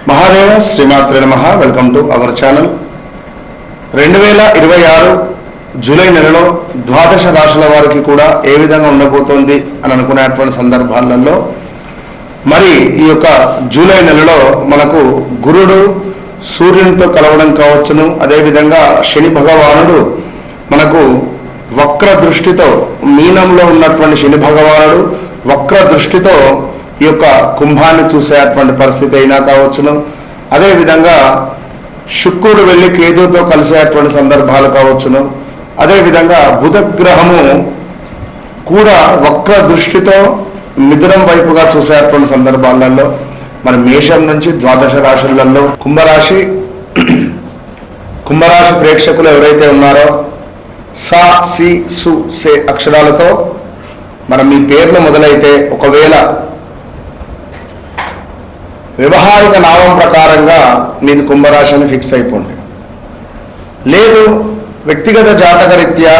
మహాదేవ శ్రీమాత్రే నమః. Welcome to our channel. 2026 July నెలలో ద్వాదశ రాశుల వారికి కూడా ఏ విధంగా ఉండబోతోంది అని అనుకునేటువంటి సందర్భాలలో మరి ఈ యొక్క జూలై నెలలో మనకు గురుడు సూర్యునితో కలవడం కావచ్చును. అదేవిధంగా శని భగవానుడు మనకు వక్ర దృష్టితో మీనంలో ఉన్నటువంటి శని భగవానుడు వక్ర దృష్టితో ఈ యొక్క కుంభాన్ని చూసేటువంటి పరిస్థితి అయినా కావచ్చును. అదేవిధంగా శుక్రుడు వెళ్ళి కేతుతో కలిసేటువంటి సందర్భాలు కావచ్చును. అదేవిధంగా బుధగ్రహము కూడా వక్ర దృష్టితో మిథునం వైపుగా చూసేటువంటి సందర్భాలలో మన మేషం నుంచి ద్వాదశ రాశులలో కుంభరాశి ప్రేక్షకులు ఎవరైతే ఉన్నారో సా సి సు సే అక్షరాలతో మనం మీ పేర్లు మొదలైతే ఒకవేళ వ్యవహారిక నామం ప్రకారంగా మీది కుంభరాశి అని ఫిక్స్ అయిపోండి. లేదు వ్యక్తిగత జాతకరీత్యా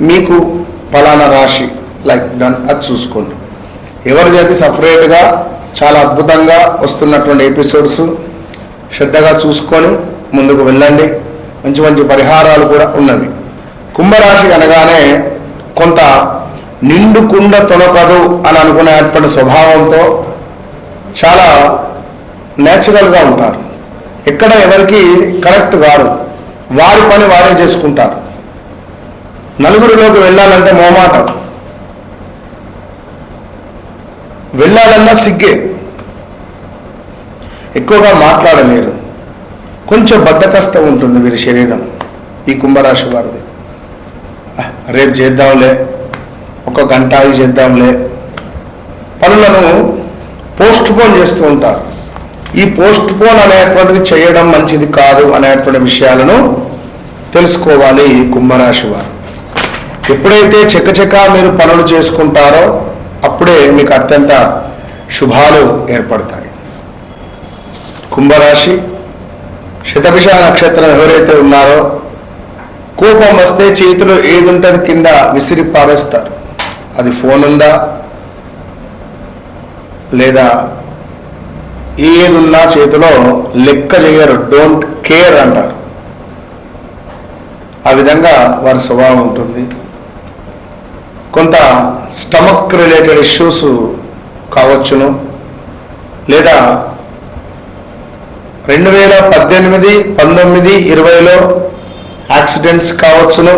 మీకు ఫలానా రాశి లైక్ డన్ అది చూసుకోండి. ఎవరిది అది సపరేట్గా చాలా అద్భుతంగా వస్తున్నటువంటి ఎపిసోడ్స్ శ్రద్ధగా చూసుకొని ముందుకు వెళ్ళండి. మంచి మంచి పరిహారాలు కూడా ఉన్నవి. కుంభరాశి అనగానే కొంత నిండు కుండ తొలకదు అని అనుకునేటువంటి స్వభావంతో చాలా న్యాచురల్గా ఉంటారు. ఎక్కడ ఎవరికి కరెక్ట్ కాదు, వారి పని వారే చేసుకుంటారు. నలుగురిలోకి వెళ్ళాలంటే మోమాటం, వెళ్ళాలన్నా సిగ్గే, ఎక్కువగా మాట్లాడలేరు. కొంచెం బద్ధకస్తం ఉంటుంది వీరి శరీరం. ఈ కుంభరాశి వారిది రేపు చేద్దాంలే, ఒక గంట ఆగి చేద్దాంలే, పనులను పోస్ట్ పోన్ చేస్తూ ఉంటారు. ఈ పోస్ట్ పోన్ అనేటువంటిది చేయడం మంచిది కాదు అనేటువంటి విషయాలను తెలుసుకోవాలి ఈ కుంభరాశి వారు. ఎప్పుడైతే చకచక మీరు పనులు చేసుకుంటారో అప్పుడే మీకు అత్యంత శుభాలు ఏర్పడతాయి. కుంభరాశి శతభిష నక్షత్రం ఎవరైతే ఉన్నారో కోపం వస్తే చేతిలో ఏది ఉంటుంది కింద విసిరి పారేస్తారు. అది ఫోన్ ఉందా లేదా ఏదున్నా చేతిలో లెక్క చేయరు, డోంట్ కేర్ అంటారు. ఆ విధంగా వారి స్వభావం ఉంటుంది. కొంత స్టమక్ రిలేటెడ్ ఇష్యూస్ కావచ్చును, లేదా 2018, 19, 20లో యాక్సిడెంట్స్ కావచ్చును,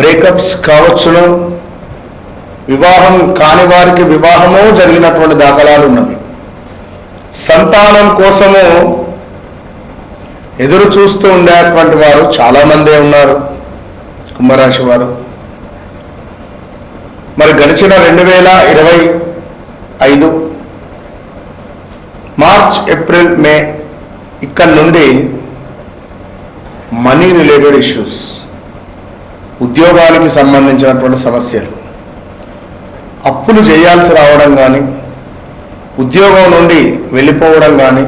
బ్రేకప్స్ కావచ్చును, వివాహం కాని వారికి వివాహము జరిగినటువంటి దాఖలాలు ఉన్నవి. సంతానం కోసము ఎదురు చూస్తూ ఉండేటువంటి వారు చాలామందే ఉన్నారు కుంభరాశి వారు. మరి గడిచిన 2025 మార్చ్, ఏప్రిల్, మే ఇక్కడి నుండి మనీ రిలేటెడ్ ఇష్యూస్, ఉద్యోగానికి సంబంధించినటువంటి సమస్యలు, అప్పులు చేయాల్సి రావడం కానీ, ఉద్యోగం నుండి వెళ్ళిపోవడం కానీ,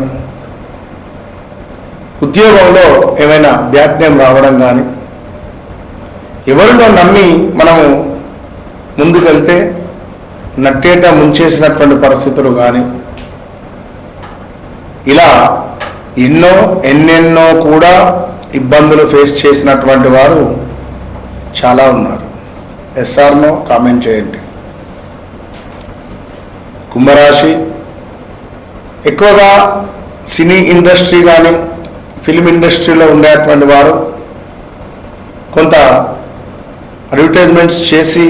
ఉద్యోగంలో ఏమైనా బ్యాడ్ నేమ్ రావడం కానీ, ఎవరినో నమ్మి మనము ముందుకెళ్తే నట్టేట ముంచేసినటువంటి పరిస్థితులు కానీ, ఇలా ఎన్నెన్నో కూడా ఇబ్బందులు ఫేస్ చేసినటువంటి వారు చాలా ఉన్నారు. ఎస్ఆర్నో కామెంట్ చేయండి. కుంభరాశి ఎక్కువగా సినీ ఇండస్ట్రీ కానీ ఫిల్మ్ ఇండస్ట్రీలో ఉండేటువంటి వారు కొంత అడ్వర్టైజ్మెంట్స్ చేసి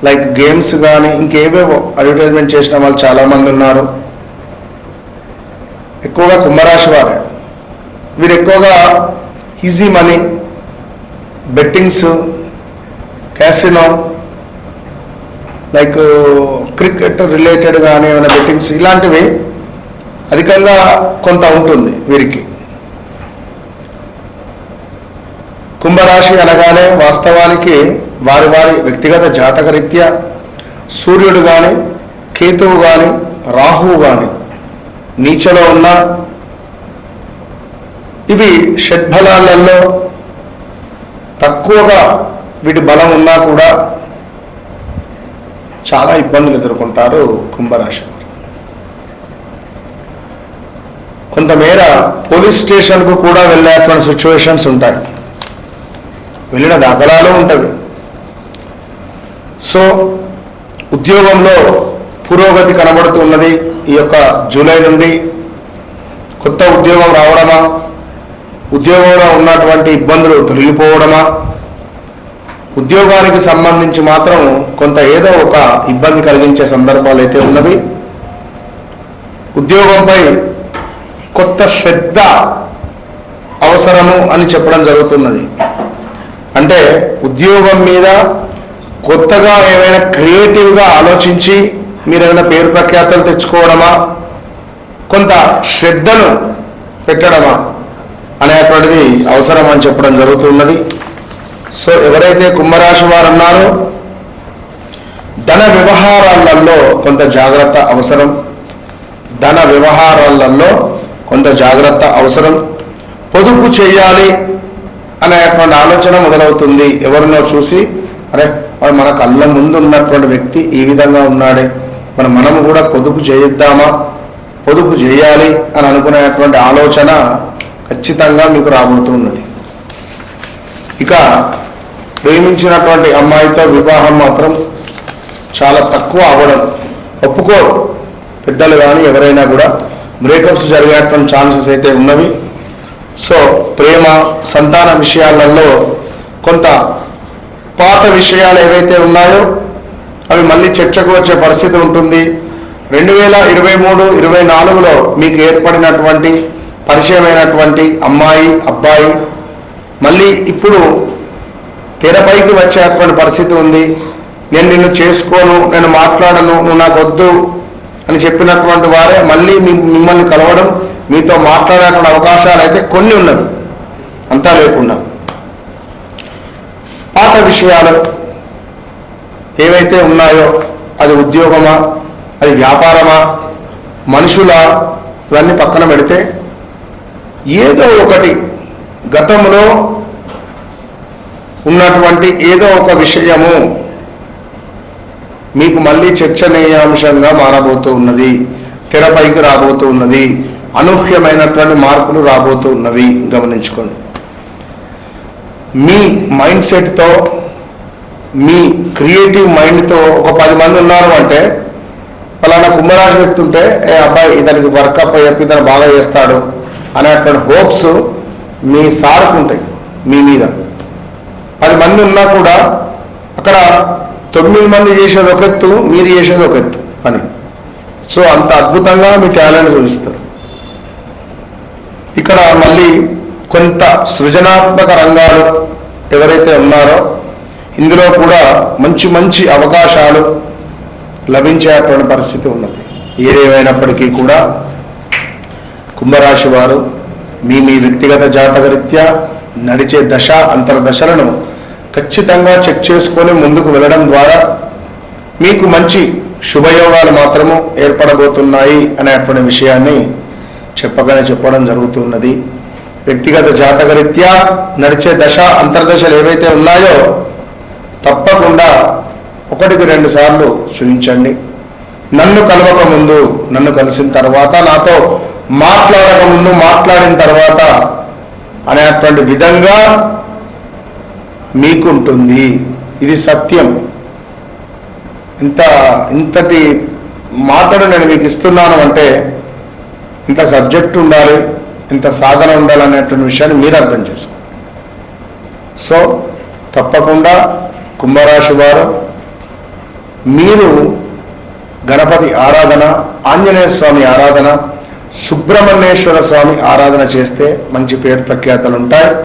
లైక్ గేమ్స్ కానీ ఇంకేవేవో అడ్వర్టైజ్మెంట్ చేసిన వాళ్ళు చాలామంది ఉన్నారు. ఎక్కువగా కుంభరాశి వారే. వీరు ఎక్కువగా easy money, bettings, casino, like cricket related కానీ ఏమైనా బెట్టింగ్స్ ఇలాంటివి అధికంగా కొంత ఉంటుంది వీరికి. కుంభరాశి అనగానే వాస్తవానికి వారి వారి వ్యక్తిగత జాతకరీత్యా సూర్యుడు కానీ, కేతువు కానీ, రాహువు కానీ నీచలో ఉన్న ఇవి షడ్బలాలలో తక్కువగా వీటి బలం ఉన్నా కూడా చాలా ఇబ్బందులు ఎదుర్కొంటారు కుంభరాశి వారు. కొంతమేర పోలీస్ స్టేషన్కు కూడా వెళ్ళేటువంటి సిచ్యువేషన్స్ ఉంటాయి, వెళ్ళిన దాఖలాలు ఉంటాయి. సో ఉద్యోగంలో పురోగతి కనబడుతున్నది. ఈ యొక్క జూలై నుండి కొత్త ఉద్యోగం రావడమా, ఉద్యోగంలో ఉన్నటువంటి ఇబ్బందులు తొలగిపోవడమా, ఉద్యోగానికి సంబంధించి మాత్రం కొంత ఏదో ఒక ఇబ్బంది కలిగించే సందర్భాలు అయితే ఉన్నవి. ఉద్యోగంపై కొత్త శ్రద్ధ అవసరము అని చెప్పడం జరుగుతున్నది. అంటే ఉద్యోగం మీద కొత్తగా ఏమైనా క్రియేటివ్గా ఆలోచించి మీరు ఏమైనా పేరు ప్రఖ్యాతలు తెచ్చుకోవడమా, కొంత శ్రద్ధను పెట్టడమా అనేటువంటిది అవసరం అని చెప్పడం జరుగుతున్నది. సో ఎవరైతే కుంభరాశి వారు ఉన్నారో ధన వ్యవహారాలలో కొంత జాగ్రత్త అవసరం, ధన వ్యవహారాలలో కొంత జాగ్రత్త అవసరం. పొదుపు చేయాలి అనేటువంటి ఆలోచన మొదలవుతుంది. ఎవరినో చూసి అరే వాడు మన కళ్ళ ముందు ఉన్నటువంటి వ్యక్తి ఈ విధంగా ఉన్నాడే, మనము కూడా పొదుపు చేయిద్దామా, పొదుపు చేయాలి అని అనుకునేటువంటి ఆలోచన ఖచ్చితంగా మీకు రాబోతున్నది. ఇక ప్రేమించినటువంటి అమ్మాయితో వివాహం మాత్రం చాలా తక్కువ అవ్వడం, ఒప్పుకోరు పెద్దలు కానీ ఎవరైనా కూడా. బ్రేకప్స్ జరిగేటువంటి ఛాన్సెస్ అయితే ఉన్నవి. సో ప్రేమ సంతాన విషయాలలో కొంత పాత విషయాలు ఏవైతే ఉన్నాయో అవి మళ్ళీ చర్చకు వచ్చే పరిస్థితి ఉంటుంది. 2023-24లో మీకు ఏర్పడినటువంటి పరిచయమైనటువంటి అమ్మాయి అబ్బాయి మళ్ళీ ఇప్పుడు తెరపైకి వచ్చేటువంటి పరిస్థితి ఉంది. నేను నిన్ను చేసుకోను, నేను మాట్లాడను, నువ్వు నాకు వద్దు అని చెప్పినటువంటి వారే మళ్ళీ మిమ్మల్ని కలవడం, మీతో మాట్లాడేటువంటి అవకాశాలు అయితే కొన్ని ఉన్నవి, అంతా లేకుండా. పాత విషయాలు ఏవైతే ఉన్నాయో అది ఉద్యోగమా, అది వ్యాపారమా, మనుషులా, ఇవన్నీ పక్కన పెడితే ఏదో ఒకటి గతంలో ఉన్నటువంటి ఏదో ఒక విషయము మీకు మళ్ళీ చర్చనీయాంశంగా మారబోతూ ఉన్నది, తెరపైకి రాబోతూ ఉన్నది, అనూహ్యమైనటువంటి మార్పులు రాబోతూ ఉన్నవి. గమనించుకోండి. మీ మైండ్ సెట్తో, మీ క్రియేటివ్ మైండ్తో ఒక 10 మంది ఉన్నారు అంటే ఫలానా కుంభరాశి వ్యక్తి ఉంటే ఏ అబ్బాయి ఇతనికి వర్కప్ చెప్పి ఇతను బాగా చేస్తాడు అనేటువంటి హోప్స్ మీ సార్కు ఉంటాయి మీ మీద. 10 మంది ఉన్నా కూడా అక్కడ 9 మంది చేసేది ఒక ఎత్తు, మీరు చేసేది ఒక ఎత్తు పని. సో అంత అద్భుతంగా మీ టాలెంట్ చూపిస్తారు. ఇక్కడ మళ్ళీ కొంత సృజనాత్మక రంగాలు ఎవరైతే ఉన్నారో ఇందులో కూడా మంచి మంచి అవకాశాలు లభించేటువంటి పరిస్థితి ఉన్నది. ఏదేమైనప్పటికీ కూడా కుంభరాశి వారు మీ వ్యక్తిగత జాతకరీత్యా నడిచే దశ అంతర్దశలను ఖచ్చితంగా చెక్ చేసుకొని ముందుకు వెళ్ళడం ద్వారా మీకు మంచి శుభయోగాలు మాత్రము ఏర్పడబోతున్నాయి అనేటువంటి విషయాన్ని చెప్పడం జరుగుతున్నది. వ్యక్తిగత జాతకరీత్యా నడిచే దశ అంతర్దశలు ఏవైతే ఉన్నాయో తప్పకుండా 1-2 సార్లు చూపించండి. నన్ను కలవక ముందు, నన్ను కలిసిన తర్వాత, నాతో మాట్లాడక ముందు, మాట్లాడిన తర్వాత అనేటువంటి విధంగా మీకుంటుంది. ఇది సత్యం. ఇంతటి మాటను నేను మీకు ఇస్తున్నాను అంటే ఇంత సబ్జెక్ట్ ఉండాలి, ఇంత సాధన ఉండాలి అనేటువంటి విషయాన్ని మీరు అర్థం చేసుకోండి. సో తప్పకుండా కుంభరాశి వారు మీరు గణపతి ఆరాధన, ఆంజనేయ స్వామి ఆరాధన, సుబ్రహ్మణ్యేశ్వర స్వామి ఆరాధన చేస్తే మంచి పేరు ప్రఖ్యాతలు ఉంటాయి.